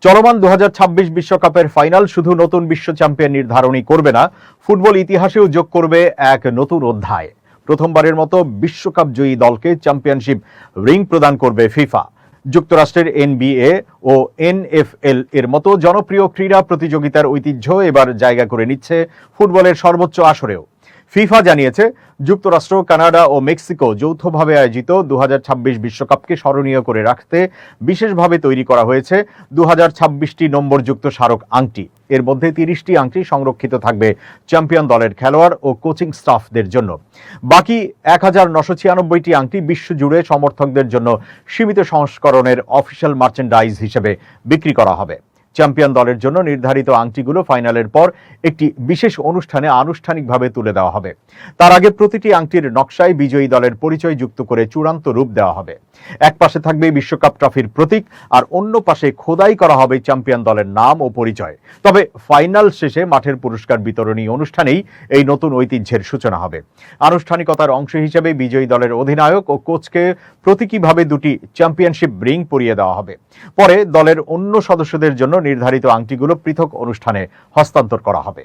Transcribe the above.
চলমান 2026 বিশ্বকাপের ফাইনাল শুধু নতুন বিশ্ব চ্যাম্পিয়ন নির্ধারণই করবে না, ফুটবল ইতিহাসেও যোগ করবে এক নতুন অধ্যায়। প্রথমবারের মতো বিশ্বকাপ জয়ী দলকে চ্যাম্পিয়নশিপ রিং প্রদান করবে ফিফা। যুক্তরাষ্ট্রের NBA ও NFL এর মতো জনপ্রিয় ক্রীড়া প্রতিযোগিতার ঐতিহ্য এবার জায়গা করে নিচ্ছে ফুটবলের সর্বোচ্চ আসরেও। ফিফা জানিয়েছে, যুক্তরাষ্ট্র, কানাডা ও মেক্সিকো যৌথভাবে আয়োজিত 2026 বিশ্বকাপকে স্মরণীয় করে রাখতে বিশেষভাবে তৈরি করা হয়েছে 2026টি নম্বরযুক্ত স্মারক আংটি। এর মধ্যে 30টি আংটি সংরক্ষিত থাকবে চ্যাম্পিয়ন দলের খেলোয়াড় ও কোচিং স্টাফদের জন্য। বাকি 1996টি আংটি বিশ্বজুড়ে সমর্থকদের জন্য সীমিত সংস্করণের অফিসিয়াল মার্চেন্ডাইজ হিসেবে বিক্রি করা হবে। চ্যাম্পিয়ন দলের জন্য নির্ধারিত আংটিগুলো ফাইনালের পর একটি বিশেষ অনুষ্ঠানে আনুষ্ঠানিকভাবে তুলে দেওয়া হবে। তার আগে প্রতিটি আংটির নকশায় বিজয়ী দলের পরিচয় যুক্ত করে চূড়ান্ত রূপ দেওয়া হবে। এক পাশে থাকবে বিশ্বকাপ ট্রফির প্রতীক, আর অন্য পাশে খোদাই করা হবে চ্যাম্পিয়ন দলের নাম ও পরিচয়। তবে ফাইনাল শেষে মাঠের পুরস্কার বিতরণী অনুষ্ঠানেই এই নতুন ঐতিহ্যের সূচনা হবে। আনুষ্ঠানিকতার অংশ হিসেবে বিজয়ী দলের অধিনায়ক ও কোচকে প্রতীকীভাবে দুটি চ্যাম্পিয়নশিপ রিং পরিয়ে দেওয়া হবে। পরে দলের অন্য সদস্যদের জন্য নির্ধারিত আংটিগুলো পৃথক অনুষ্ঠানে হস্তান্তর করা হবে।